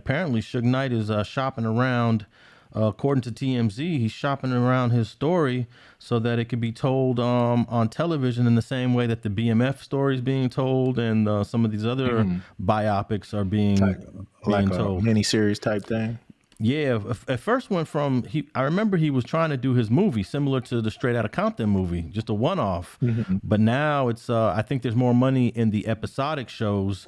apparently Suge Knight is shopping around. According to TMZ, he's shopping around his story so that it could be told on television in the same way that the BMF story is being told, and some of these other biopics are Type, being like a told. mini-series type thing. Yeah, at first went from I remember he was trying to do his movie similar to the Straight Outta Compton movie, just a one-off. But now it's I think there's more money in the episodic shows,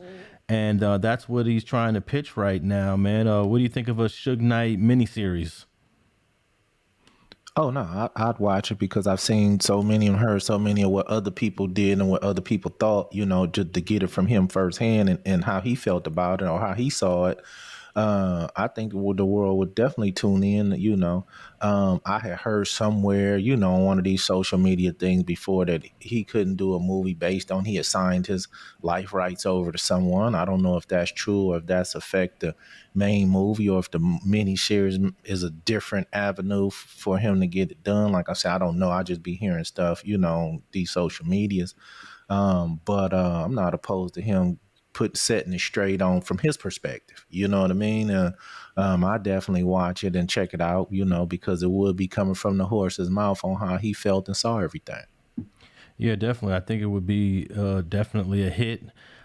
and that's what he's trying to pitch right now, man. What do you think of a Suge Knight miniseries? Oh no, I'd watch it because I've seen so many and heard so many of what other people did and what other people thought, just to get it from him firsthand and how he felt about it or how he saw it. I think the world would definitely tune in. I had heard somewhere, on one of these social media things before that he couldn't do a movie based on he assigned his life rights over to someone. I don't know if that's true or if that's affect the main movie or if the mini series is a different avenue for him to get it done. Like I said, I don't know. I just be hearing stuff, on these social medias. But I'm not opposed to him setting it straight on from his perspective. You know what I mean? I definitely watch it and check it out, because it would be coming from the horse's mouth on how he felt and saw everything. Yeah, definitely. I think it would be definitely a hit.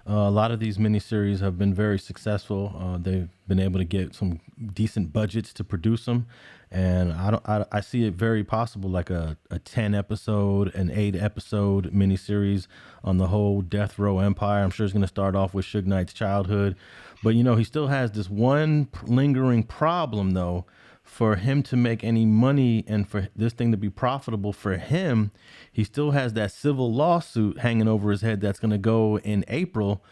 A lot of these miniseries have been very successful. They've been able to get some decent budgets to produce them, and I see it very possible, like a 10 episode, an 8 episode miniseries on the whole death row empire. I'm sure it's going to start off with Suge Knight's childhood, but he still has this one lingering problem though. For him to make any money and for this thing to be profitable for him, he still has that civil lawsuit hanging over his head that's going to go in April,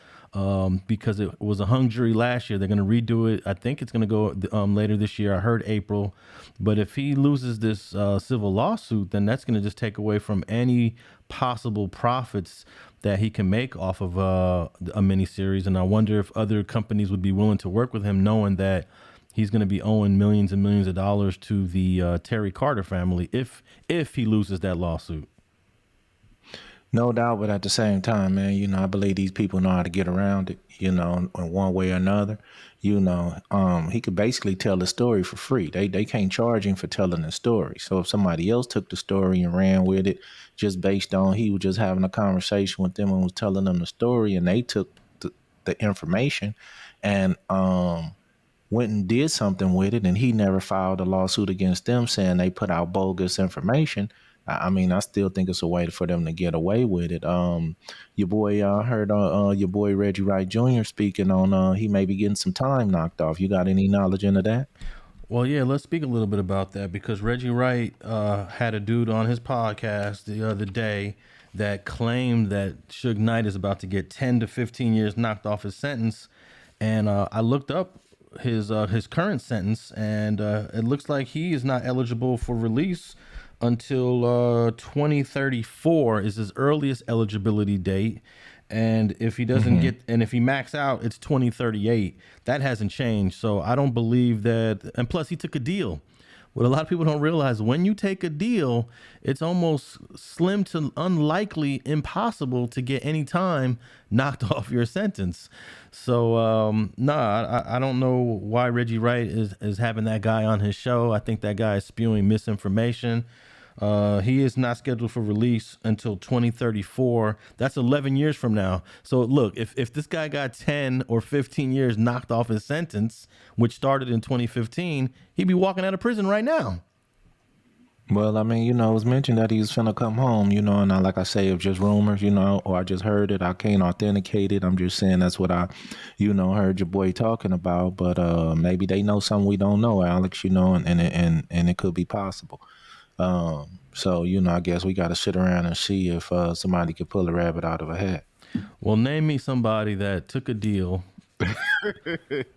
because it was a hung jury last year. They're going to redo it. I think it's going to go later this year. I heard April. But if he loses this civil lawsuit, then that's going to just take away from any possible profits that he can make off of a miniseries. And I wonder if other companies would be willing to work with him, knowing that he's going to be owing millions and millions of dollars to the Terry Carter family if he loses that lawsuit. No doubt, but at the same time, man, I believe these people know how to get around it, in one way or another. He could basically tell the story for free. They can't charge him for telling the story. So if somebody else took the story and ran with it just based on he was just having a conversation with them and was telling them the story, and they took the information and went and did something with it, and he never filed a lawsuit against them saying they put out bogus information, I still think it's a way for them to get away with it. Your boy, I heard your boy Reggie Wright Jr. speaking on he may be getting some time knocked off. You got any knowledge into that? Well, yeah, let's speak a little bit about that, because Reggie Wright had a dude on his podcast the other day that claimed that Suge Knight is about to get 10 to 15 years knocked off his sentence. And I looked up his current sentence, and it looks like he is not eligible for release until 2034 is his earliest eligibility date. And if he doesn't if he max out, it's 2038. That hasn't changed. So I don't believe that. And plus, he took a deal. What a lot of people don't realize, when you take a deal, it's almost slim to unlikely impossible to get any time knocked off your sentence. So, I don't know why Reggie Wright is having that guy on his show. I think that guy is spewing misinformation. He is not scheduled for release until 2034. That's 11 years from now. So look, if this guy got 10 or 15 years knocked off his sentence, which started in 2015, he'd be walking out of prison right now. Well, it was mentioned that he was finna come home, and like I say, it's just rumors, or I just heard it. I can't authenticate it. I'm just saying that's what I, heard your boy talking about. But maybe they know something we don't know, Alex, and it could be possible. So, I guess we got to sit around and see if somebody could pull a rabbit out of a hat. Well, name me somebody that took a deal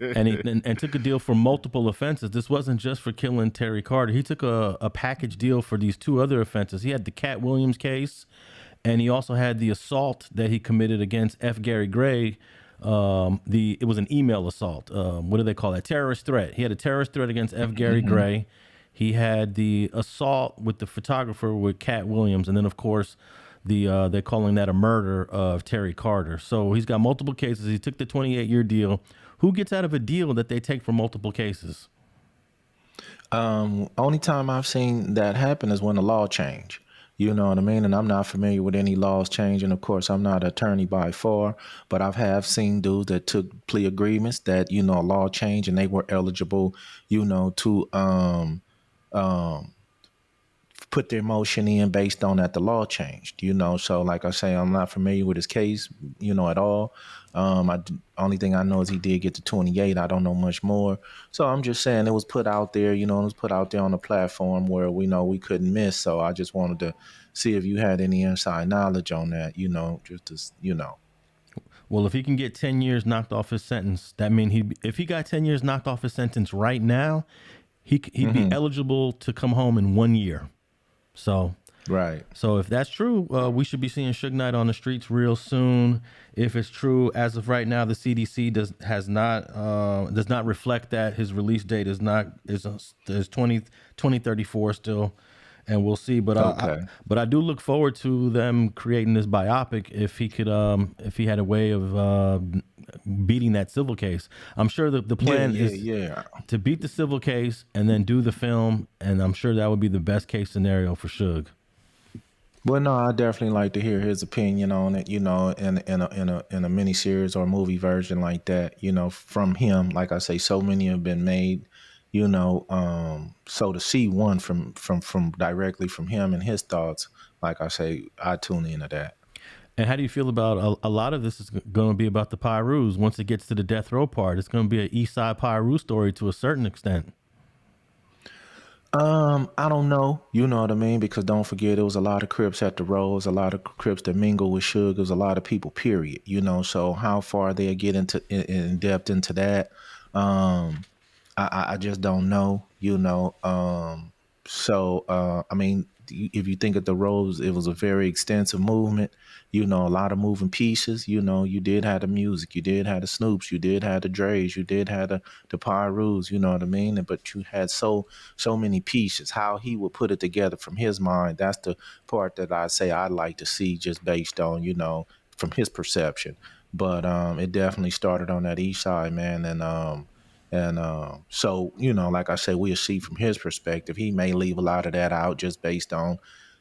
and took a deal for multiple offenses. This wasn't just for killing Terry Carter. He took a package deal for these 2 other offenses. He had the Cat Williams case, and he also had the assault that he committed against F. Gary Gray. It was an email assault. What do they call that? Terrorist threat. He had a terrorist threat against F. Gary Gray. He had the assault with the photographer with Cat Williams, and then of course they're calling that a murder of Terry Carter. So he's got multiple cases. He took the 28-year deal Who gets out of a deal that they take for multiple cases? Only time I've seen that happen is when the law change. You know what I mean? And I'm not familiar with any laws changing. Of course, I'm not an attorney by far, but I have seen dudes that took plea agreements that, you know, a law change and they were eligible, you know, to um, put their motion in based on that the law changed, you know. So like I say, I'm not familiar with his case, you know, at all. Only thing I know is he did get to 28. I don't know much more. So I'm just saying it was put out there, you know, it was put out there on a platform where we know we couldn't miss. So I just wanted to see if you had any inside knowledge on that, you know, just to, you know. Well, if he can get 10 years knocked off his sentence, that means if he got 10 years knocked off his sentence right now, he'd be eligible to come home in 1 year. So Right. So if that's true, we should be seeing Suge Knight on the streets real soon. If it's true, as of right now, the CDC does not reflect that. His release date is 2034 still, and we'll see. But Okay. I do look forward to them creating this biopic if he had a way of beating that civil case. I'm sure the plan is to beat the civil case and then do the film, and I'm sure that would be the best case scenario for Suge. Well, no, I definitely like to hear his opinion on it, you know, in a mini series or movie version like that, you know, from him. Like I say, so many have been made, you know, so to see one from directly from him and his thoughts, like I say, I tune into that. And how do you feel about a lot of this is going to be about the Pyrus? Once it gets to the death row part, it's going to be an East Side Pyru story to a certain extent. I don't know. You know what I mean? Because don't forget, it was a lot of Crips at the Rose, a lot of Crips that mingle with Suge. It was a lot of people, period. You know, so how far they get into in depth into that, I just don't know. You know, I mean, if you think of the Rose, it was a very extensive movement. You know, a lot of moving pieces. You know, you did have the music, you did have the Snoops, you did have the Dre's, you did have the Pyrus. You know what I mean? But you had so many pieces. How he would put it together from his mind. That's the part that I say I'd like to see, just based on, you know, from his perception. But it definitely started on that East Side, man, so, you know, like I said, we'll see from his perspective. He may leave a lot of that out just based on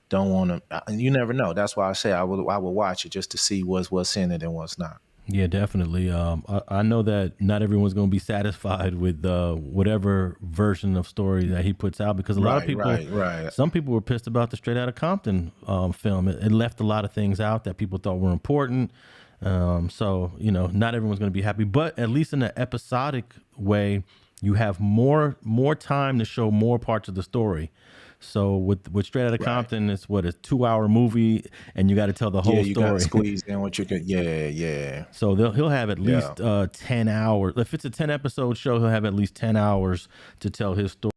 don't want to. You never know. That's why I say I would watch it just to see what's in it and what's not. Yeah, definitely. I know that not everyone's going to be satisfied with whatever version of story that he puts out, because a lot of people, some people were pissed about the Straight Outta Compton film. It left a lot of things out that people thought were important. So, you know, not everyone's going to be happy, but at least in an episodic way, you have more time to show more parts of the story. So with Straight Outta Compton, it's a 2-hour movie, and you got to tell the whole story. You got to squeeze in what you could. Yeah. So he'll have at least 10 hours. If it's a 10 episode show, he'll have at least 10 hours to tell his story.